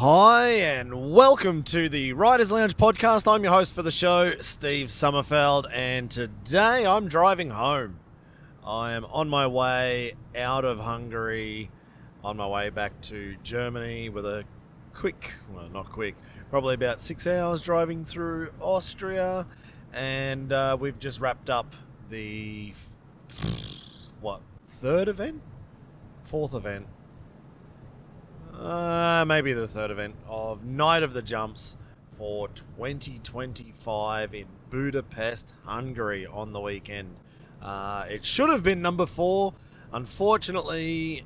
Hi and welcome to the Riders Lounge podcast. I'm your host for the show, Steve Sommerfeld, and today I'm driving home. I am on my way out of Hungary, on my way back to Germany with a probably about 6 hours driving through Austria, and we've just wrapped up the, fourth event? Maybe the third event of Night of the Jumps for 2025 in Budapest, Hungary on the weekend. It should have been number 4. Unfortunately,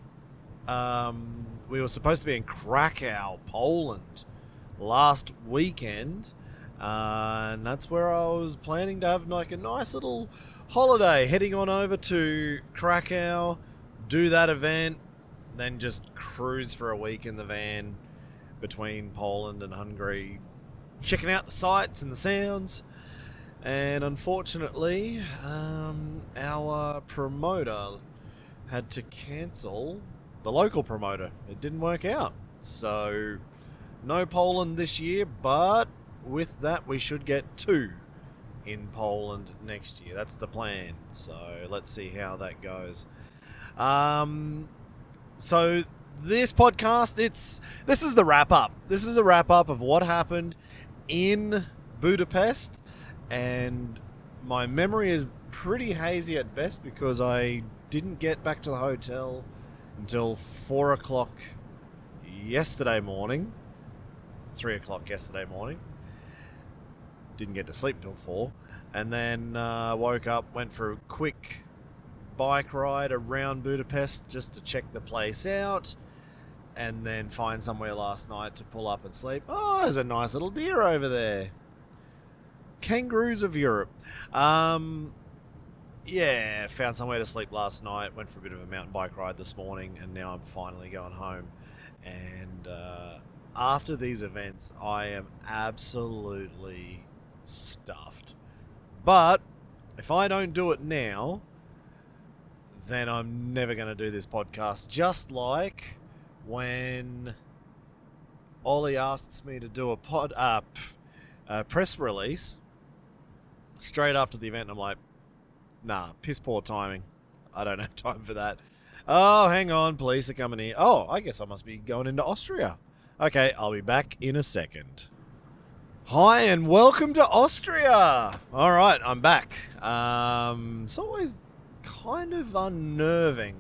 we were supposed to be in Krakow, Poland last weekend, and that's where I was planning to have like a nice little holiday, heading on over to Krakow, do that event, then just cruise for a week in the van between Poland and Hungary, checking out the sights and the sounds. And unfortunately, our promoter had to cancel, the local promoter. It didn't work out. So no Poland this year, but with that we should get 2 in Poland next year. That's the plan. So let's see how that goes. So this podcast, this is the wrap up. This is a wrap up of what happened in Budapest, and my memory is pretty hazy at best because I didn't get back to the hotel until 4 o'clock yesterday morning, 3 o'clock yesterday morning. Didn't get to sleep until 4, and then woke up, went for a quick bike ride around Budapest just to check the place out, and then find somewhere last night to pull up and sleep. Oh, there's a nice little deer over there. Kangaroos of Europe. Found somewhere to sleep last night, went for a bit of a mountain bike ride this morning, and now I'm finally going home. And after these events, I am absolutely stuffed. But if I don't do it now, then I'm never going to do this podcast. Just like when Ollie asks me to do a press release straight after the event, I'm like, nah, piss poor timing. I don't have time for that. Oh, hang on, police are coming here. Oh, I guess I must be going into Austria. Okay, I'll be back in a second. Hi and welcome to Austria. All right, I'm back. It's always kind of unnerving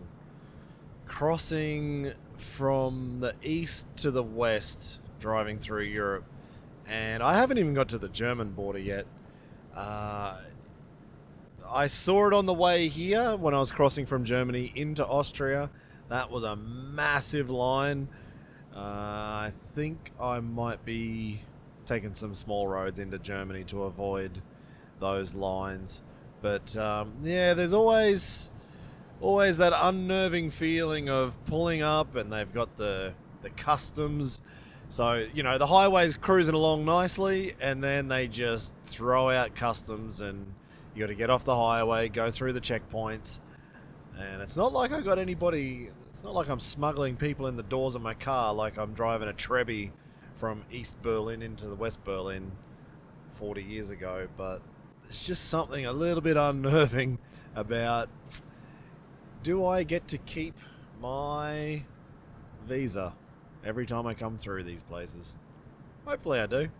crossing from the east to the west, driving through Europe, and I haven't even got to the German border yet. I saw it on the way here when I was crossing from Germany into Austria. That was a massive line. I think I might be taking some small roads into Germany to avoid those lines. But there's always that unnerving feeling of pulling up, and they've got the customs. So, the highway's cruising along nicely, and then they just throw out customs, and you got to get off the highway, go through the checkpoints. And it's not like it's not like I'm smuggling people in the doors of my car like I'm driving a Trebbi from East Berlin into the West Berlin 40 years ago, but it's just something a little bit unnerving about, do I get to keep my visa every time I come through these places? Hopefully I do.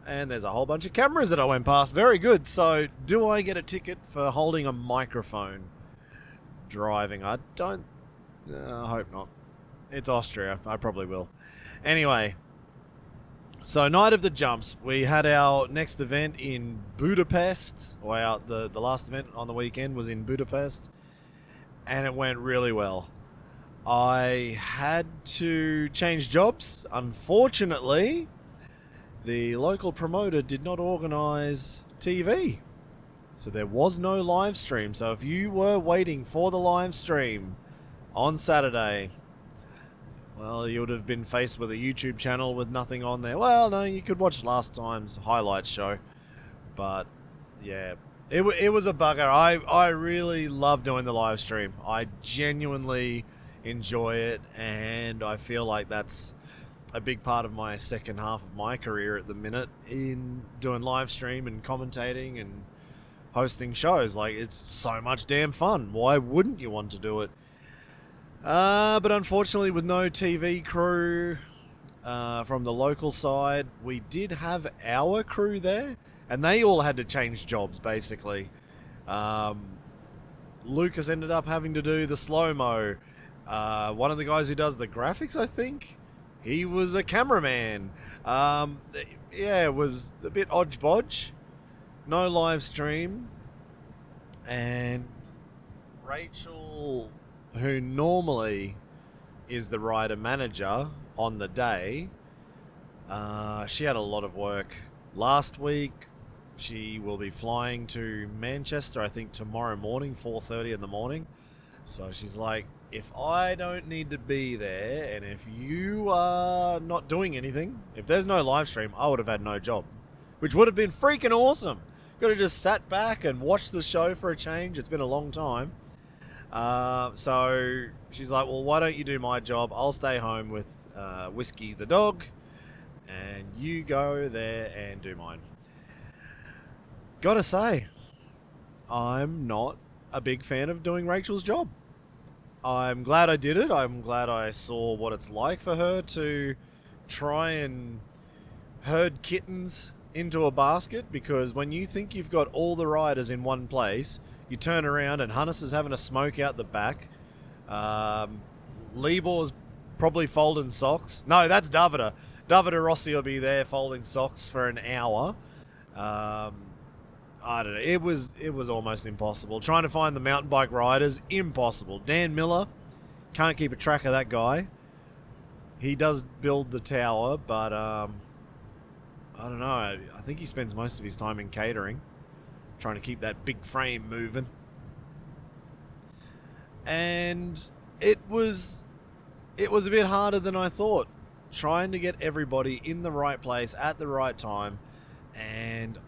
And there's a whole bunch of cameras that I went past. Very good. So do I get a ticket for holding a microphone driving? I hope not. It's Austria. I probably will. Anyway, so Night of the Jumps, we had our next event in Budapest. The last event on the weekend was in Budapest, and it went really well. I had to change jobs. Unfortunately, the local promoter did not organise TV, so there was no live stream. So if you were waiting for the live stream on Saturday, well, you would have been faced with a YouTube channel with nothing on there. Well, no, you could watch last time's highlights show. But, yeah, it was a bugger. I really love doing the live stream. I genuinely enjoy it, and I feel like that's a big part of my second half of my career at the minute in doing live stream and commentating and hosting shows. Like, it's so much damn fun. Why wouldn't you want to do it? But unfortunately, with no TV crew from the local side, we did have our crew there, and they all had to change jobs, basically. Lucas ended up having to do the slow-mo. One of the guys who does the graphics, I think, he was a cameraman. Yeah, it was a bit odge-bodge. No live stream. And Rachael, who normally is the rider manager on the day, she had a lot of work last week. She will be flying to Manchester, I think, tomorrow morning, 4:30 in the morning. So she's like, if I don't need to be there, and if you are not doing anything, if there's no live stream, I would have had no job, which would have been freaking awesome. Could have just sat back and watched the show for a change. It's been a long time. So she's like, well, why don't you do my job? I'll stay home with Whiskey the dog, and you go there and do mine. Gotta say, I'm not a big fan of doing Rachel's job. I'm glad I did it. I'm glad I saw what it's like for her to try and herd kittens into a basket, because when you think you've got all the riders in one place, you turn around and Hannes is having a smoke out the back. Libor's probably folding socks. No, that's Davide. Davide Rossi will be there folding socks for an hour. I don't know. It was almost impossible. Trying to find the mountain bike riders, impossible. Dan Miller, can't keep a track of that guy. He does build the tower, but I don't know. I think he spends most of his time in catering, trying to keep that big frame moving. And it was a bit harder than I thought, trying to get everybody in the right place at the right time. And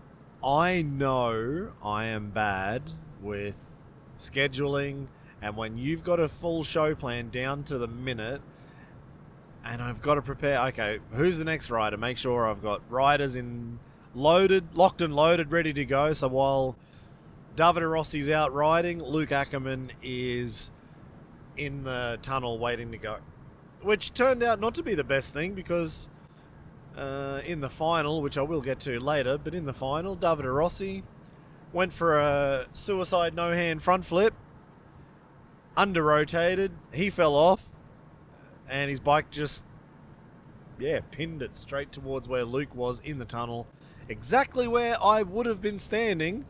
I know I am bad with scheduling, and when you've got a full show plan down to the minute, and I've got to prepare, okay, who's the next rider? Make sure I've got riders locked and loaded, ready to go. So while Davide Rossi's out riding, Luc Ackermann is in the tunnel waiting to go, which turned out not to be the best thing, because in the final, which I will get to later, but in the final, Davide Rossi went for a suicide no-hand front flip, under-rotated, he fell off, and his bike just, pinned it straight towards where Luke was in the tunnel, exactly where I would have been standing.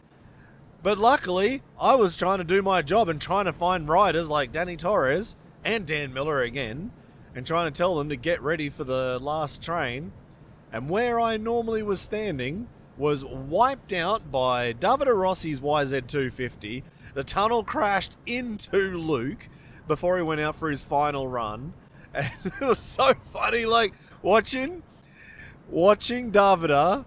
But luckily, I was trying to do my job and trying to find riders like Danny Torres and Dan Miller again, and trying to tell them to get ready for the last train. And where I normally was standing was wiped out by Davide Rossi's YZ250. The tunnel crashed into Luke before he went out for his final run. And it was so funny, like, watching Davide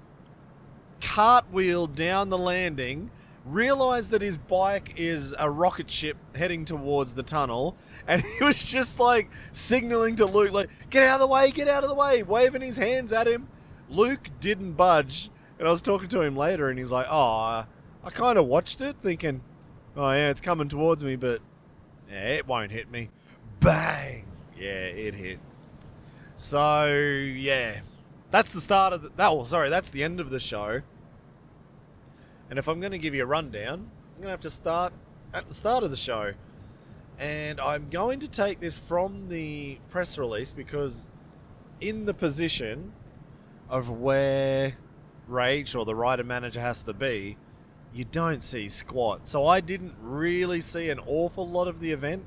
cartwheel down the landing, realize that his bike is a rocket ship heading towards the tunnel, and he was just like signaling to Luke, like, get out of the way, waving his hands at him. Luke didn't budge, and I was talking to him later, and he's like, I kind of watched it thinking, oh yeah, it's coming towards me, but yeah, it won't hit me. Bang! Yeah, it hit. So yeah, that's the start of that's the end of the show. And if I'm going to give you a rundown, I'm going to have to start at the start of the show. And I'm going to take this from the press release, because in the position of where Rach or the rider manager has to be, you don't see squat. So I didn't really see an awful lot of the event.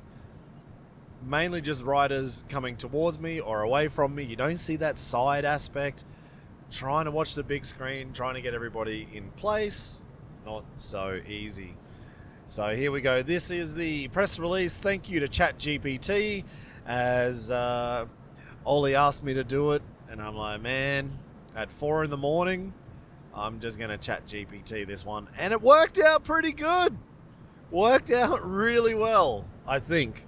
Mainly just riders coming towards me or away from me. You don't see that side aspect. Trying to watch the big screen, trying to get everybody in place. Not so easy. So here we go. This is the press release. Thank you to ChatGPT, as Ollie asked me to do it, and I'm like, man, at 4 in the morning, I'm just going to ChatGPT this one. And it worked out pretty good. Worked out really well, I think.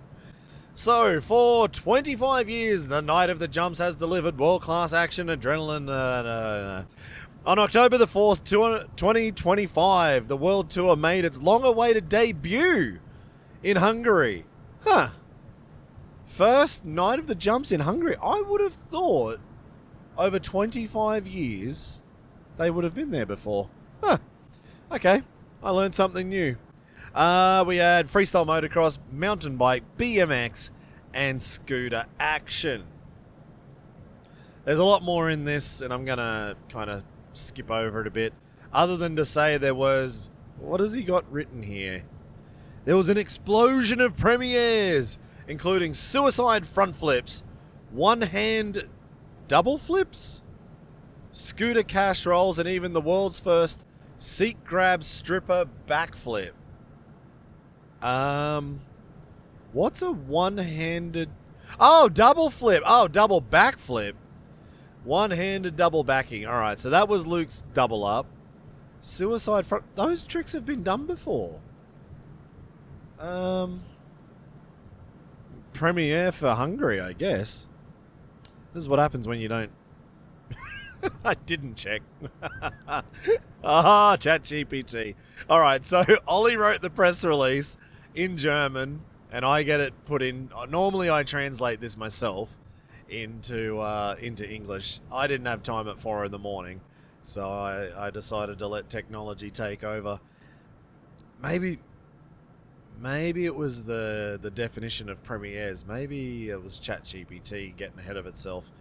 So, for 25 years, the Night of the Jumps has delivered world-class action, adrenaline. On October the 4th, 2025, the World Tour made its long-awaited debut in Hungary. Huh. First Night of the Jumps in Hungary. I would have thought over 25 years they would have been there before. Huh. Okay, I learned something new. We had freestyle motocross, mountain bike, BMX, and scooter action. There's a lot more in this, and I'm going to kind of skip over it a bit. Other than to say there was... What has he got written here? There was an explosion of premieres, including suicide front flips, one-hand double flips, scooter cash rolls, and even the world's first seat grab stripper backflip. What's a one-handed... Oh, double flip. Oh, double backflip. One-handed double backing. All right, so that was Luke's double up. Suicide front... Those tricks have been done before. Premiere for Hungary, I guess. This is what happens when you don't... I didn't check. ChatGPT. All right, so Ollie wrote the press release in German, and I get it put in. Normally, I translate this myself into English. I didn't have time at 4 in the morning, so I decided to let technology take over. Maybe it was the definition of premieres. Maybe it was ChatGPT getting ahead of itself.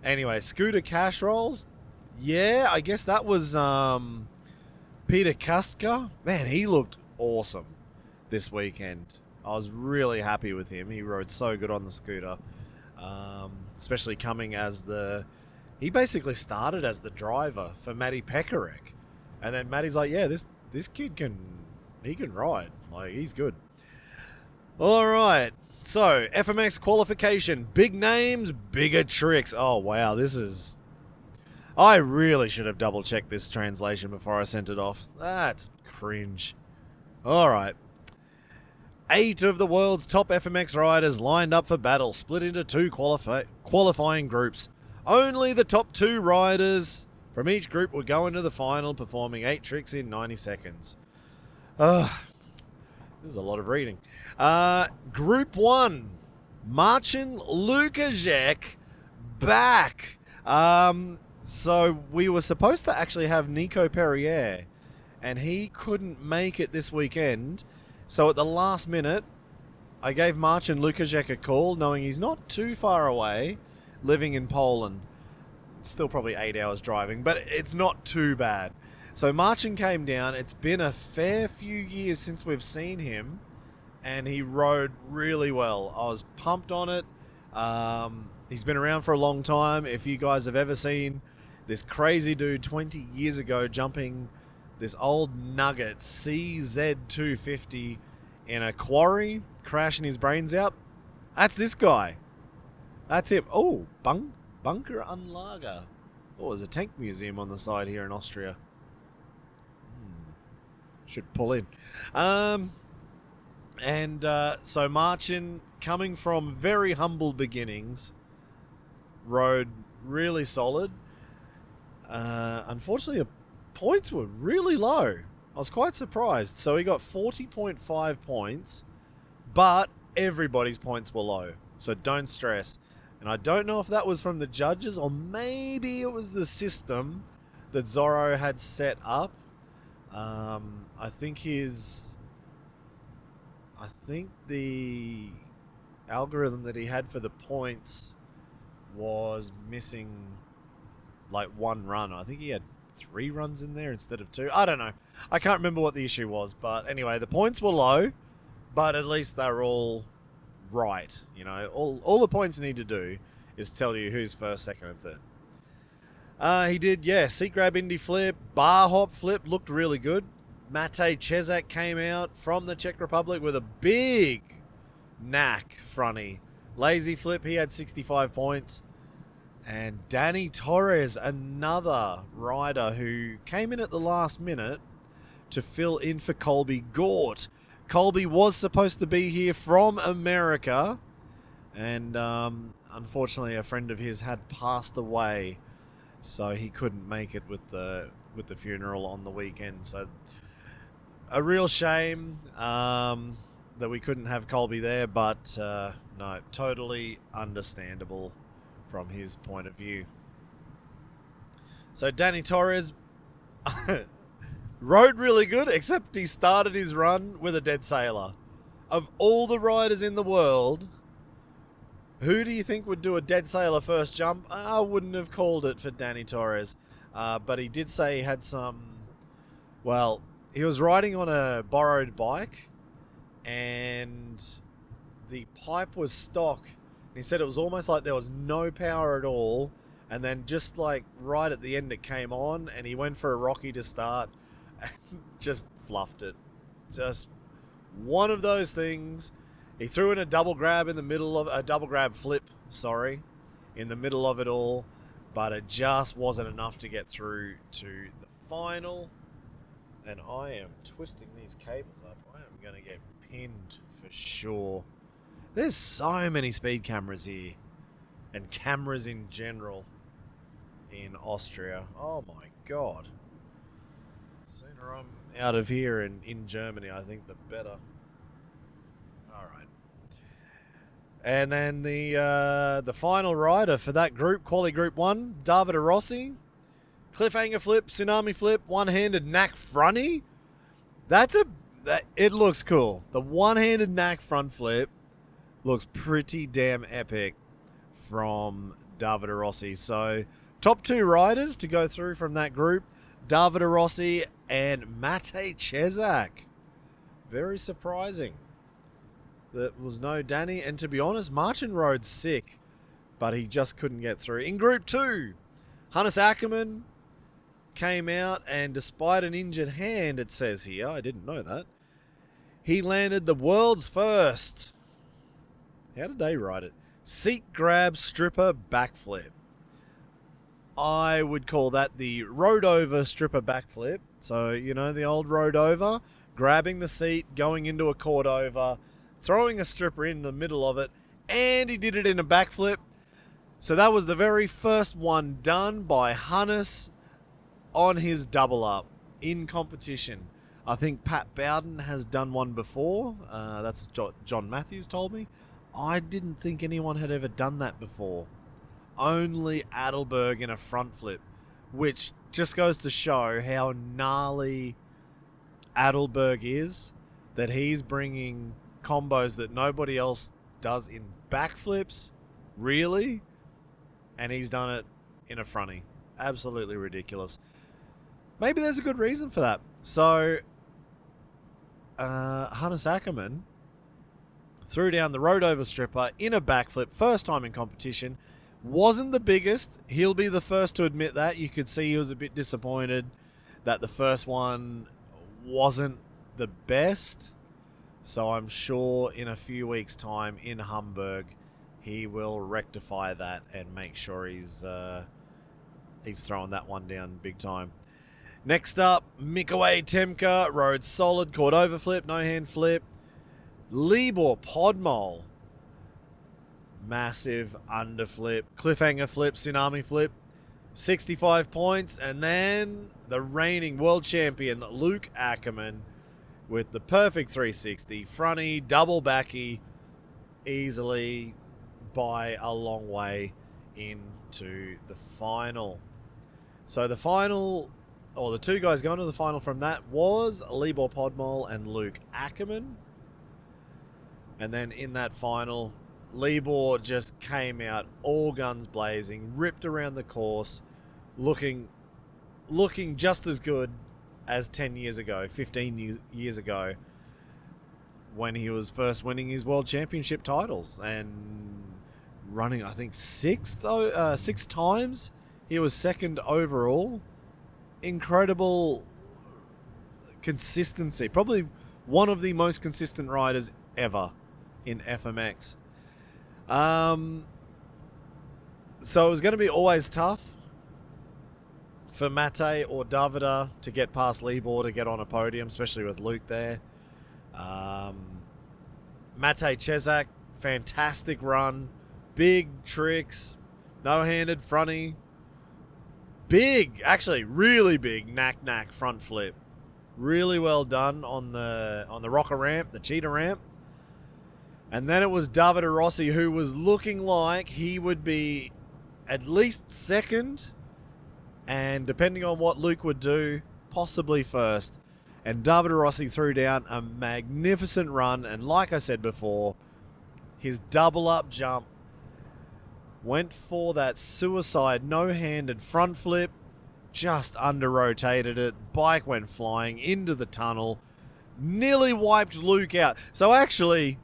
Anyway, scooter cash rolls. Yeah, I guess that was Peter Kastka. Man, he looked awesome this weekend. I was really happy with him. He rode so good on the scooter, especially coming as the... He basically started as the driver for Matej Cesak, and then Matty's like, yeah, this kid can ride. Like, he's good. All right. So, FMX qualification. Big names, bigger tricks. Oh, wow. This is... I really should have double-checked this translation before I sent it off. That's cringe. All right. 8 of the world's top FMX riders lined up for battle, split into 2 qualifying groups. Only the top 2 riders from each group would go into the final, performing 8 tricks in 90 seconds. This is a lot of reading. Group 1, Marcin Luc Ackermann back. So we were supposed to actually have Nico Perrier, and he couldn't make it this weekend. So at the last minute, I gave Marcin Luc Ackermann a call, knowing he's not too far away, living in Poland. It's still probably 8 hours driving, but it's not too bad. So Marcin came down. It's been a fair few years since we've seen him, and he rode really well. I was pumped on it. He's been around for a long time. If you guys have ever seen this crazy dude 20 years ago jumping this old nugget CZ250 in a quarry, crashing his brains out, that's this guy. That's him. Oh, Bunker Anlage. Oh, there's a tank museum on the side here in Austria. Should pull in. So Marcin, coming from very humble beginnings, rode really solid. Unfortunately, the points were really low. I was quite surprised. So he got 40.5 points, but everybody's points were low. So don't stress. And I don't know if that was from the judges or maybe it was the system that Zorro had set up. I think the algorithm that he had for the points was missing like 1 run. I think he had 3 runs in there instead of 2. I don't know. I can't remember what the issue was, but anyway, the points were low, but at least they're all right. You know, all the points need to do is tell you who's first, second, and third. He did, seat grab indie flip, bar hop flip, looked really good. Matej Cesak came out from the Czech Republic with a big knack fronty. Lazy flip, he had 65 points. And Danny Torres, another rider who came in at the last minute to fill in for Colby Gort. Colby was supposed to be here from America, And unfortunately, a friend of his had passed away, so he couldn't make it with the funeral on the weekend. So a real shame that we couldn't have Colby there, but no, totally understandable from his point of view. So Danny Torres rode really good, except he started his run with a dead sailor. Of all the riders in the world, who do you think would do a dead sailor first jump? I wouldn't have called it for Danny Torres, but he did say he had some... Well, he was riding on a borrowed bike, and the pipe was stock. And he said it was almost like there was no power at all, and then just like right at the end it came on, and he went for a Rocky to start and just fluffed it. Just one of those things. He threw in a double grab in the middle of a double grab flip, in the middle of it all, but it just wasn't enough to get through to the final. And I am twisting these cables up. I am going to get pinned for sure. There's so many speed cameras here, and cameras in general in Austria. Oh my god. The sooner I'm out of here and in Germany, I think the better. Alright. And then the final rider for that group, Quali Group 1, Davide Rossi. Cliffhanger flip, tsunami flip, one-handed knack fronty. It looks cool. The one-handed knack front flip looks pretty damn epic from Davide Rossi. So, top two riders to go through from that group, Davide Rossi and Matej Cesak. Very surprising. There was no Danny, and to be honest, Martin rode sick, but he just couldn't get through. In Group 2, Luc Ackermann came out, and despite an injured hand, it says here, I didn't know that, he landed the world's first, how did they write it? Seat grab stripper backflip. I would call that the road over stripper backflip. So, you know, the old road over, grabbing the seat, going into a court over, throwing a stripper in the middle of it, and he did it in a backflip. So that was the very first one done by Hannes on his double up in competition. I think Pat Bowden has done one before. That's John Matthews told me. I didn't think anyone had ever done that before. Only Adelberg in a front flip, which just goes to show how gnarly Adelberg is, that he's bringing combos that nobody else does in backflips, really, and he's done it in a fronty. Absolutely ridiculous. Maybe there's a good reason for that. So, Luc Ackermann threw down the road over stripper in a backflip, first time in competition. Wasn't the biggest. He'll be the first to admit that. You could see he was a bit disappointed that the first one wasn't the best. So I'm sure in a few weeks' time in Hamburg, he will rectify that and make sure he's throwing that one down big time. Next up, Mikołaj Temka rode solid, caught over flip, no hand flip. Libor Podmol, massive underflip, cliffhanger flip, tsunami flip, 65 points. And then the reigning world champion, Luc Ackermann, with the perfect 360, fronty, double backy, easily by a long way into the final. So the final, or the two guys going to the final from that was Libor Podmol and Luc Ackermann. And then in that final, Libor just came out all guns blazing, ripped around the course, looking just as good as 10 years ago, 15 years ago, when he was first winning his world championship titles and running, I think, six times. He was second overall. Incredible consistency. Probably one of the most consistent riders ever in FMX. So it was going to be always tough for Matej or Davide to get past Libor to get on a podium, especially with Luke there. Matej Cesak fantastic run, big tricks, no-handed fronty, big, actually really big knack front flip. Really well done on the rocker ramp, the cheetah ramp. And then it was Davide Rossi, who was looking like he would be at least second, and depending on what Luke would do, possibly first. And Davide Rossi threw down a magnificent run, and like I said before, his double up jump went for that suicide no-handed front flip, just under-rotated it, bike went flying into the tunnel, nearly wiped Luke out. So actually,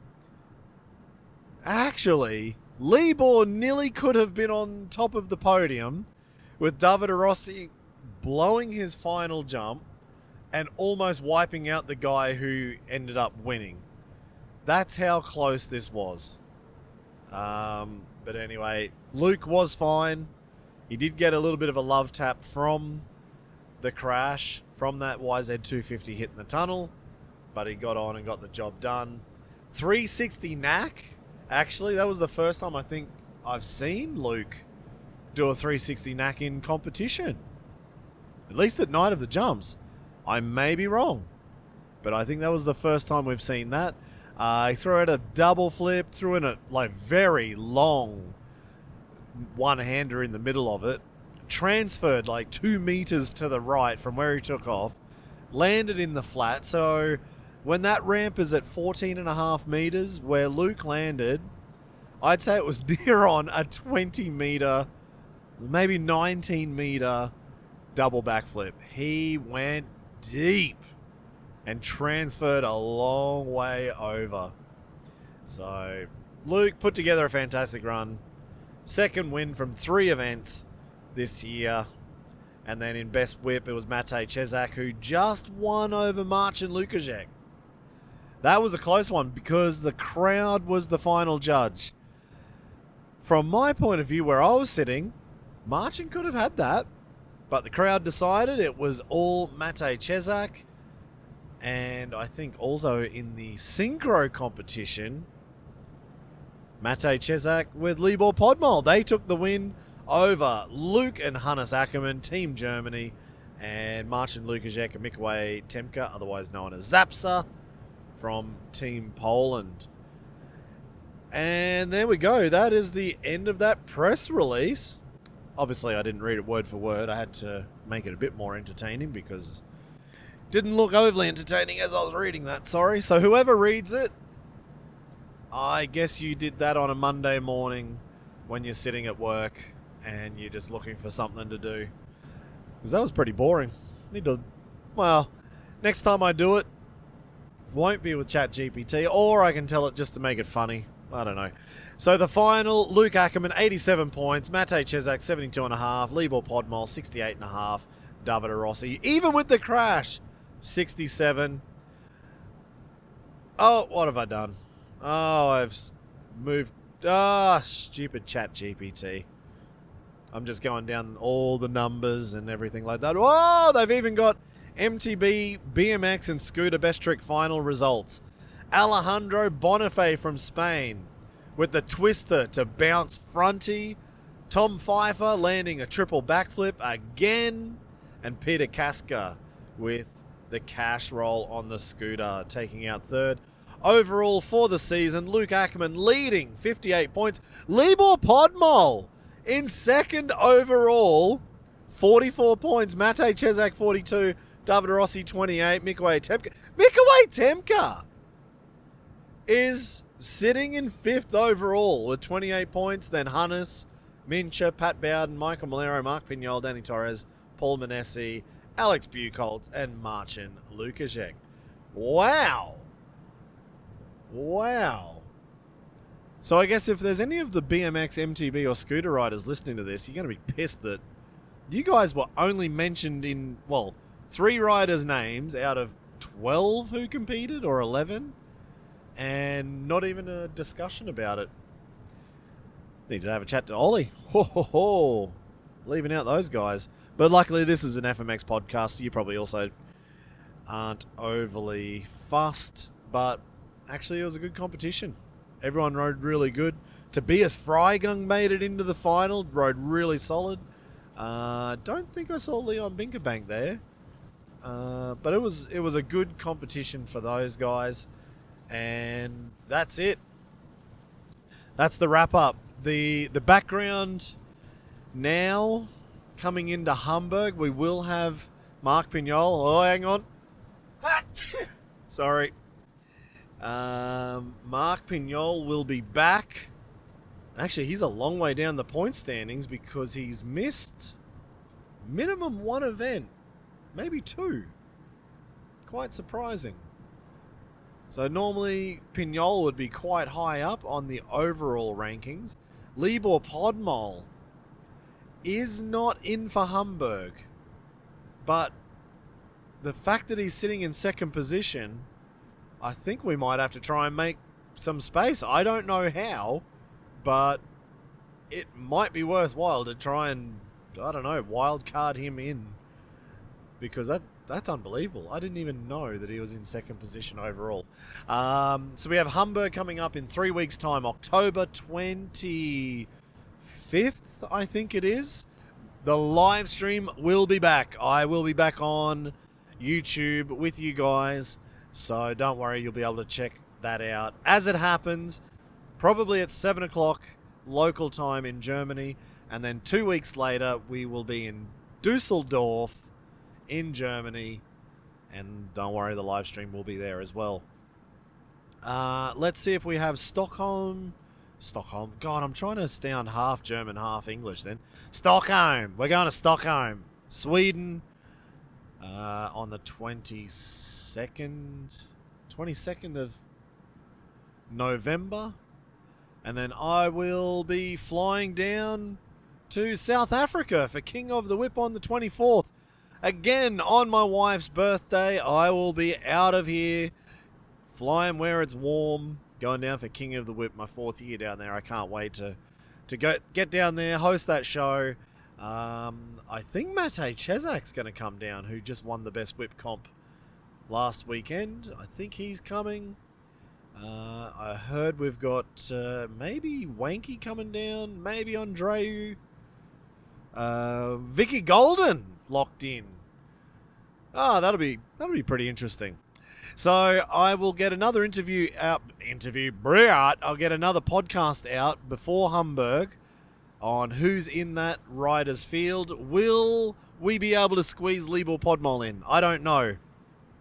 Libor nearly could have been on top of the podium with Davide Rossi blowing his final jump and almost wiping out the guy who ended up winning. That's how close this was. But anyway, Luke was fine. He did get a little bit of a love tap from the crash, from that YZ250 hitting the tunnel, but he got on and got the job done. 360 knack. Actually, that was the first time I think I've seen Luke do a 360 knack in competition. At least at night of the jumps. I may be wrong, but I think that was the first time we've seen that. He threw out a double flip, threw in a very long one-hander in the middle of it, transferred like 2 meters to the right from where he took off, landed in the flat. So when that ramp is at 14.5 meters where Luke landed, I'd say it was near on a 20 meter, maybe 19 meter double backflip. He went deep and transferred a long way over. So Luke put together a fantastic run. Second win from 3 events this year. And then in best whip, it was Matej Cesak, who just won over Marcin Lukaszek. That was a close one because the crowd was the final judge. From my point of view, where I was sitting, Marcin could have had that, but the crowd decided it was all Matej Cesak. And I think also in the synchro competition, Matej Cesak with Libor Podmol. They took the win over Luc and Hannes Ackermann, Team Germany, and Marcin Lukaszek and Matej Cesak, otherwise known as Zapsa, from Team Poland. And there we go. That is the end of that press release. Obviously, I didn't read it word for word. I had to make it a bit more entertaining because it didn't look overly entertaining as I was reading that. Sorry. So whoever reads it, I guess you did that on a Monday morning when you're sitting at work and you're just looking for something to do. Because that was pretty boring. Well, next time I do it, won't be with ChatGPT, or I can tell it just to make it funny. I don't know. So the final, Luc Ackermann, 87 points. Matej Cesak, 72.5. Libor Podmol, 68.5. Davide Rossi, even with the crash, 67. Oh, what have I done? Oh, I've moved. Stupid ChatGPT. I'm just going down all the numbers and everything like that. Oh, they've even got MTB, BMX, and scooter best trick final results. Alejandro Bonifay from Spain with the twister to bounce fronty. Tom Pfeiffer landing a triple backflip again. And Peter Kaska with the cash roll on the scooter, taking out third. Overall for the season, Luc Ackermann leading 58 points. Libor Podmol in second overall, 44 points. Matej Cesak 42, Davide Rossi 28, Matej Cesak is sitting in fifth overall with 28 points. Then Hannes, Mincha, Pat Bowden, Michael Malero, Mark Pignol, Danny Torres, Paul Manesi, Alex Buchholz, and Marcin Lukaszek. Wow. Wow. So I guess if there's any of the BMX, MTB, or scooter riders listening to this, you're going to be pissed that you guys were only mentioned in, 3 riders' names out of 12 who competed, or 11, and not even a discussion about it. Need to have a chat to Ollie. Leaving out those guys. But luckily this is an FMX podcast, so you probably also aren't overly fussed. But actually it was a good competition. Everyone rode really good. Tobias Freigang made it into the final, rode really solid. Don't think I saw Leon Binkerbank there. But it was a good competition for those guys. And that's it. That's the wrap up. The background now coming into Hamburg, we will have Mark Pignol. Oh, hang on. Sorry. Mark Pignol will be back. Actually, he's a long way down the point standings because he's missed minimum one event, maybe two. Quite surprising. So normally Pignol would be quite high up on the overall rankings. Libor Podmol is not in for Hamburg, but the fact that he's sitting in second position, I think we might have to try and make some space. I don't know how, but it might be worthwhile to try and, I don't know, wild card him in, because that's unbelievable. I didn't even know that he was in second position overall. So we have Hamburg coming up in 3 weeks' time, October 25th, I think it is. The live stream will be back. I will be back on YouTube with you guys, so don't worry, you'll be able to check that out as it happens, probably at 7 o'clock local time in Germany, and then 2 weeks later we will be in Dusseldorf in Germany, and don't worry, the live stream will be there as well. Let's see if we have Stockholm. God, I'm trying to sound half German, half English then. Stockholm. We're going to Stockholm, Sweden, on the 22nd of November. And then I will be flying down to South Africa for King of the Whip on the 24th. Again, on my wife's birthday, I will be out of here, flying where it's warm, going down for King of the Whip, my 4th year down there. I can't wait to get down there, host that show. I think Matej Cesak's going to come down, who just won the Best Whip comp last weekend. I think he's coming. I heard we've got maybe Wanky coming down, maybe Andreu. Vicky Golden locked in. That'll be pretty interesting. So I will get another I'll get another podcast out before Hamburg on who's in that riders field. Will we be able to squeeze Libor Podmol in? I don't know.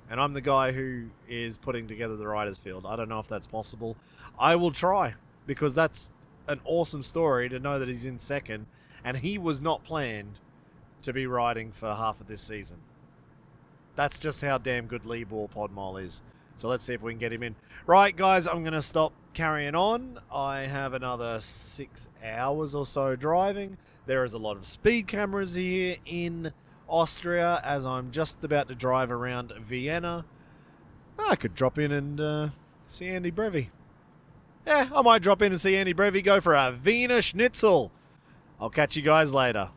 And I'm the guy who is putting together the riders field. I don't know if that's possible. I will try, because that's an awesome story to know that he's in second, and he was not planned to be riding for half of this season. That's just how damn good Libor Podmol is. So let's see if we can get him in. Right, guys, I'm going to stop carrying on. I have another 6 hours or so driving. There is a lot of speed cameras here in Austria as I'm just about to drive around Vienna. I could drop in and see Andy Brevy. Yeah, I might drop in and see Andy Brevy, go for a Wiener Schnitzel. I'll catch you guys later.